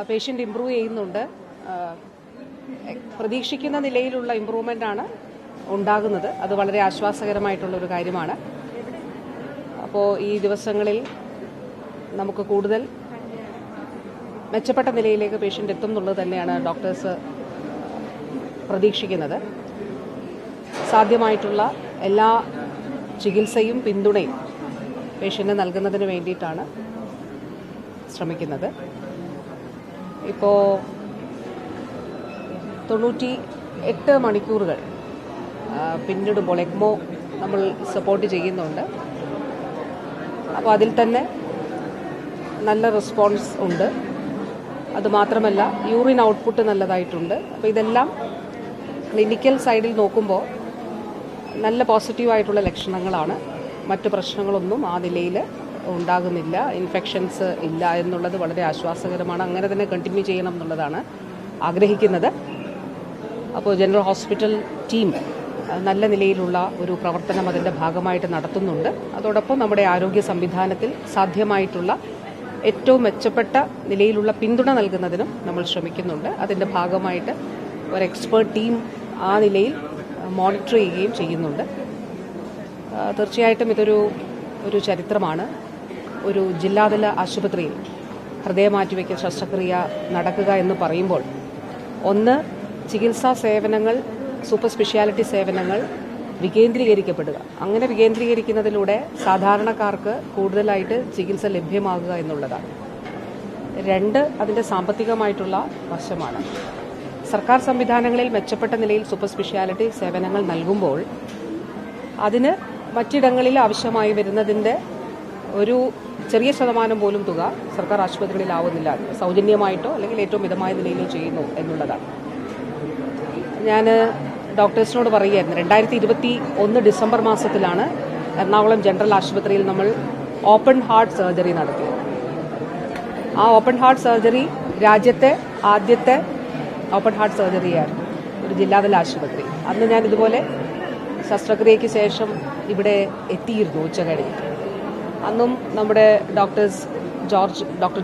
Patient improve ചെയ്യുന്നുണ്ട്. പ്രതീക്ഷിക്കുന്ന നിലയിലുള്ള ഇമ്പ്രൂവ്മെൻ്റ് ആണ് ഉണ്ടാകുന്നത്. അത് വളരെ ആശ്വാസകരമായിട്ടുള്ളൊരു കാര്യമാണ്. അപ്പോൾ ഈ ദിവസങ്ങളിൽ നമുക്ക് കൂടുതൽ മെച്ചപ്പെട്ട നിലയിലേക്ക് പേഷ്യൻ്റ് എത്തും എന്നുള്ളത് തന്നെയാണ് ഡോക്ടേഴ്സ് പ്രതീക്ഷിക്കുന്നത്. സാധ്യമായിട്ടുള്ള എല്ലാ ചികിത്സയും പിന്തുണയും പേഷ്യൻ്റ് നൽകുന്നതിന് വേണ്ടിയിട്ടാണ് ശ്രമിക്കുന്നത്. ഇപ്പോൾ 98 മണിക്കൂറുകൾ പിന്നിടുമ്പോൾ എക്മോ നമ്മൾ സപ്പോർട്ട് ചെയ്യുന്നുണ്ട്. അപ്പോൾ അതിൽ തന്നെ നല്ല റെസ്പോൺസ് ഉണ്ട്. അതുമാത്രമല്ല യൂറിൻ ഔട്ട്പുട്ട് നല്ലതായിട്ടുണ്ട്. അപ്പോൾ ഇതെല്ലാം ക്ലിനിക്കൽ സൈഡിൽ നോക്കുമ്പോൾ നല്ല പോസിറ്റീവായിട്ടുള്ള ലക്ഷണങ്ങളാണ്. മറ്റ് പ്രശ്നങ്ങളൊന്നും ആ നിലയിൽ ഉണ്ടാകുന്നില്ല. ഇൻഫെക്ഷൻസ് ഇല്ല എന്നുള്ളത് വളരെ ആശ്വാസകരമാണ്. അങ്ങനെ തന്നെ കണ്ടിന്യൂ ചെയ്യണം എന്നുള്ളതാണ് ആഗ്രഹിക്കുന്നത്. അപ്പോൾ ജനറൽ ഹോസ്പിറ്റൽ ടീം നല്ല നിലയിലുള്ള ഒരു പ്രവർത്തനം അതിൻ്റെ ഭാഗമായിട്ട് നടത്തുന്നുണ്ട്. അതോടൊപ്പം നമ്മുടെ ആരോഗ്യ സംവിധാനത്തിൽ സാധ്യമായിട്ടുള്ള ഏറ്റവും മെച്ചപ്പെട്ട നിലയിലുള്ള പിന്തുണ നൽകുന്നതിനും നമ്മൾ ശ്രമിക്കുന്നുണ്ട്. അതിൻ്റെ ഭാഗമായിട്ട് ഒരു എക്സ്പേർട്ട് ടീം ആ നിലയിൽ മോണിറ്റർ ചെയ്യുകയും ചെയ്യുന്നുണ്ട്. തീർച്ചയായിട്ടും ഇതൊരു ചരിത്രമാണ്. ഒരു ജില്ലാതല ആശുപത്രിയിൽ ഹൃദയമാറ്റിവയ്ക്കൽ ശസ്ത്രക്രിയ നടക്കുക എന്ന് പറയുമ്പോൾ ഒന്ന്, ചികിത്സാ സേവനങ്ങൾ, സൂപ്പർ സ്പെഷ്യാലിറ്റി സേവനങ്ങൾ വികേന്ദ്രീകരിക്കപ്പെടുക. അങ്ങനെ വികേന്ദ്രീകരിക്കുന്നതിലൂടെ സാധാരണക്കാർക്ക് കൂടുതലായിട്ട് ചികിത്സ ലഭ്യമാകുക എന്നുള്ളതാണ്. രണ്ട്, അതിൻ്റെ സാമ്പത്തികമായിട്ടുള്ള വശമാണ്. സർക്കാർ സംവിധാനങ്ങളിൽ മെച്ചപ്പെട്ട നിലയിൽ സൂപ്പർ സ്പെഷ്യാലിറ്റി സേവനങ്ങൾ നൽകുമ്പോൾ അതിന് മറ്റിടങ്ങളിൽ ആവശ്യമായി വരുന്നതിൻ്റെ ഒരു ചെറിയ ശതമാനം പോലും തുക സർക്കാർ ആശുപത്രികളിലാവുന്നില്ല. സൗജന്യമായിട്ടോ അല്ലെങ്കിൽ ഏറ്റവും മിതമായ നിലയിലോ ചെയ്യുന്നു എന്നുള്ളതാണ്. ഞാൻ ഡോക്ടേഴ്സിനോട് പറയുകയായിരുന്നു, 2021 ഡിസംബർ മാസത്തിലാണ് എറണാകുളം ജനറൽ ആശുപത്രിയിൽ നമ്മൾ ഓപ്പൺ ഹാർട്ട് സർജറി നടത്തിയത്. ആ ഓപ്പൺ ഹാർട്ട് സർജറി രാജ്യത്തെ ആദ്യത്തെ ഓപ്പൺ ഹാർട്ട് സർജറിയായിരുന്നു, ഒരു ജില്ലാതല ആശുപത്രി. അന്ന് ഞാൻ ഇതുപോലെ ശസ്ത്രക്രിയയ്ക്ക് ശേഷം ഇവിടെ എത്തിയിരുന്നു ഉച്ചകഴിഞ്ഞ്. അന്നും നമ്മുടെ ഡോക്ടർ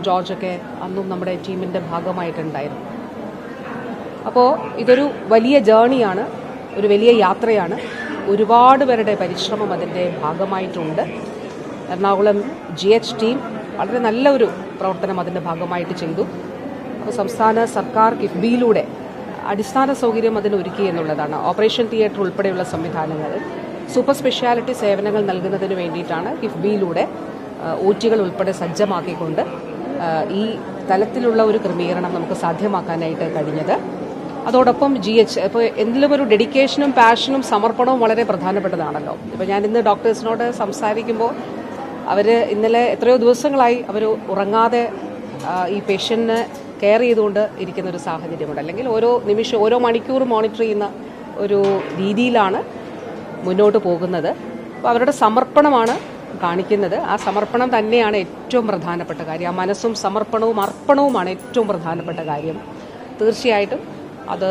ജോർജൊക്കെ അന്നും നമ്മുടെ ടീമിൻ്റെ ഭാഗമായിട്ടുണ്ടായിരുന്നു. അപ്പോൾ ഇതൊരു വലിയ ജേണിയാണ്, ഒരു വലിയ യാത്രയാണ്. ഒരുപാട് പേരുടെ പരിശ്രമം അതിൻ്റെ ഭാഗമായിട്ടുണ്ട്. എറണാകുളം GH ടീം വളരെ നല്ല ഒരു പ്രവർത്തനം അതിൻ്റെ ഭാഗമായിട്ട് ചെയ്തു. അപ്പോൾ സംസ്ഥാന സർക്കാർ കിഫ്ബിയിലൂടെ അടിസ്ഥാന സൗകര്യം അതിന് ഒരുക്കി എന്നുള്ളതാണ്. ഓപ്പറേഷൻ തിയേറ്റർ ഉൾപ്പെടെയുള്ള സംവിധാനങ്ങൾ, സൂപ്പർ സ്പെഷ്യാലിറ്റി സേവനങ്ങൾ നൽകുന്നതിന് വേണ്ടിയിട്ടാണ് കിഫ്ബിയിലൂടെ OT-കൾ ഉൾപ്പെടെ സജ്ജമാക്കിക്കൊണ്ട് ഈ തലത്തിലുള്ള ഒരു ക്രമീകരണം നമുക്ക് സാധ്യമാക്കാനായിട്ട് കഴിഞ്ഞത്. അതോടൊപ്പം GH ഇപ്പോൾ എന്തിലും ഒരു ഡെഡിക്കേഷനും പാഷനും സമർപ്പണവും വളരെ പ്രധാനപ്പെട്ടതാണല്ലോ. ഇപ്പോൾ ഞാൻ ഇന്ന് ഡോക്ടേഴ്സിനോട് സംസാരിക്കുമ്പോൾ അവർ ഇന്നലെ എത്രയോ ദിവസങ്ങളായി അവർ ഉറങ്ങാതെ ഈ പേഷ്യൻറ്റിനെ കെയർ ചെയ്തുകൊണ്ട് ഇരിക്കുന്ന ഒരു സാഹചര്യമുണ്ട്. അല്ലെങ്കിൽ ഓരോ നിമിഷം ഓരോ മണിക്കൂർ മോണിറ്റർ ചെയ്യുന്ന ഒരു രീതിയിലാണ് മുന്നോട്ട് പോകുന്നത്. അപ്പോൾ അവരുടെ സമർപ്പണമാണ് കാണിക്കുന്നത്. ആ സമർപ്പണം തന്നെയാണ് ഏറ്റവും പ്രധാനപ്പെട്ട കാര്യം. ആ മനസ്സും സമർപ്പണവും അർപ്പണവുമാണ് ഏറ്റവും പ്രധാനപ്പെട്ട കാര്യം. തീർച്ചയായിട്ടും അത്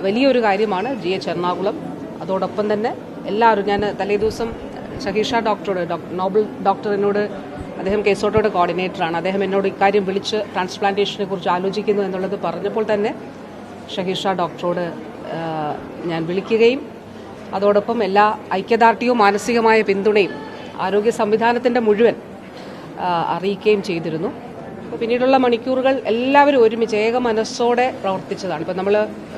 വലിയൊരു കാര്യമാണ് GH എറണാകുളം. അതോടൊപ്പം തന്നെ എല്ലാവരും, ഞാൻ തലേദിവസം ഷഹീഷ ഡോക്ടറോട്, നോബൽ ഡോക്ടറിനോട്, അദ്ദേഹം കേസോട്ടോയുടെ കോർഡിനേറ്ററാണ്, അദ്ദേഹം എന്നോട് ഇക്കാര്യം വിളിച്ച് ട്രാൻസ്പ്ലാന്റേഷനെ കുറിച്ച് ആലോചിക്കുന്നു എന്നുള്ളത് പറഞ്ഞപ്പോൾ തന്നെ ഷഹീഷ ഡോക്ടറോട് ഞാൻ വിളിക്കുകയും അതോടൊപ്പം എല്ലാ ഐക്യദാർഢ്യവും മാനസികമായ പിന്തുണയും ആരോഗ്യ സംവിധാനത്തിൻ്റെ മുഴുവൻ അറിയിക്കുകയും ചെയ്തിരുന്നു. അപ്പോൾ പിന്നീടുള്ള മണിക്കൂറുകൾ എല്ലാവരും ഒരുമിച്ച് ഏക മനസ്സോടെ പ്രവർത്തിച്ചതാണ്. ഇപ്പോൾ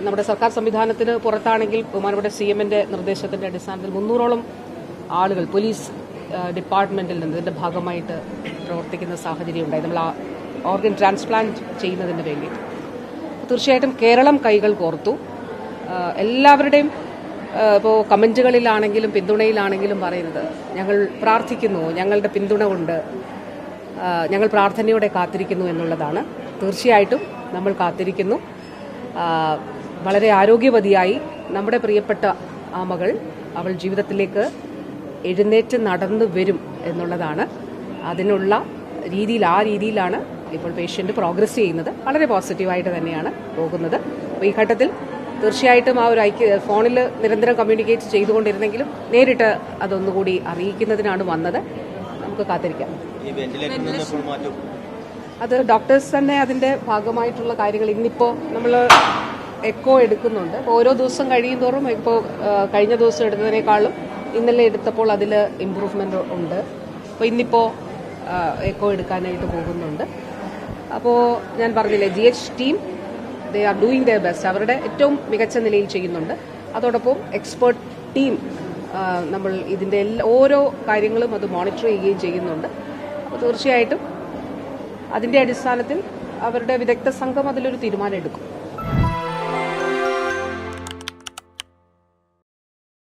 നമ്മുടെ സർക്കാർ സംവിധാനത്തിന് പുറത്താണെങ്കിൽ ബഹുമാനപ്പെട്ട CM-ന്റെ നിർദ്ദേശത്തിൻ്റെ അടിസ്ഥാനത്തിൽ 300ഓളം ആളുകൾ പോലീസ് ഡിപ്പാർട്ട്മെൻറ്റിൽ നിന്ന് ഇതിൻ്റെ ഭാഗമായിട്ട് പ്രവർത്തിക്കുന്ന സാഹചര്യം ഉണ്ടായി, നമ്മൾ ആ ഓർഗൻ ട്രാൻസ്പ്ലാന്റ് ചെയ്യുന്നതിന് വേണ്ടിയിട്ട്. തീർച്ചയായിട്ടും കേരളം കൈകൾ കോർത്തു. എല്ലാവരുടെയും ഇപ്പോൾ കമൻറ്റുകളിലാണെങ്കിലും പിന്തുണയിലാണെങ്കിലും പറയുന്നത്, ഞങ്ങൾ പ്രാർത്ഥിക്കുന്നു, ഞങ്ങളുടെ പിന്തുണ കൊണ്ട് ഞങ്ങൾ പ്രാർത്ഥനയോടെ കാത്തിരിക്കുന്നു എന്നുള്ളതാണ്. തീർച്ചയായിട്ടും നമ്മൾ കാത്തിരിക്കുന്നു. വളരെ ആരോഗ്യവതിയായി നമ്മുടെ പ്രിയപ്പെട്ട ആ മകൾ അവൾ ജീവിതത്തിലേക്ക് എഴുന്നേറ്റ് നടന്നു വരും എന്നുള്ളതാണ്. അതിനുള്ള ആ രീതിയിലാണ് ഇപ്പോൾ പേഷ്യൻ്റ് പ്രോഗ്രസ് ചെയ്യുന്നത്. വളരെ പോസിറ്റീവായിട്ട് തന്നെയാണ് പോകുന്നത്. അപ്പോൾ ഈ ഘട്ടത്തിൽ തീർച്ചയായിട്ടും ആ ഒരു ഫോണിൽ നിരന്തരം കമ്മ്യൂണിക്കേറ്റ് ചെയ്തുകൊണ്ടിരുന്നെങ്കിലും നേരിട്ട് അതൊന്നുകൂടി അറിയിക്കുന്നതിനാണ് വന്നത്. നമുക്ക് കാത്തിരിക്കാം. അത് ഡോക്ടേഴ്സ് തന്നെ അതിൻ്റെ ഭാഗമായിട്ടുള്ള കാര്യങ്ങൾ ഇന്നിപ്പോൾ നമ്മൾ എക്കോ എടുക്കുന്നുണ്ട്. അപ്പോൾ ഓരോ ദിവസം കഴിയുന്തോറും ഇപ്പോൾ കഴിഞ്ഞ ദിവസം എടുത്തതിനേക്കാളും ഇന്നലെ എടുത്തപ്പോൾ അതിൽ ഇമ്പ്രൂവ്മെൻ്റ് ഉണ്ട്. അപ്പോൾ ഇന്നിപ്പോൾ എക്കോ എടുക്കാനായിട്ട് പോകുന്നുണ്ട്. അപ്പോൾ ഞാൻ പറഞ്ഞില്ലേ, GH team they are doing there best. അവരുടെ ഏറ്റവും മികച്ച നിലയിൽ ചെയ്യുന്നുണ്ട്. അതോടൊപ്പം എക്സ്പേർട്ട് ടീം നമ്മൾ ഇതിൻ്റെ ഓരോ കാര്യങ്ങളും അത് മോണിറ്റർ ചെയ്യുകയും ചെയ്യുന്നുണ്ട്. അപ്പോൾ തീർച്ചയായിട്ടും അതിൻ്റെ അടിസ്ഥാനത്തിൽ അവരുടെ വിദഗ്ധ സംഘം അതിലൊരു തീരുമാനം എടുക്കും.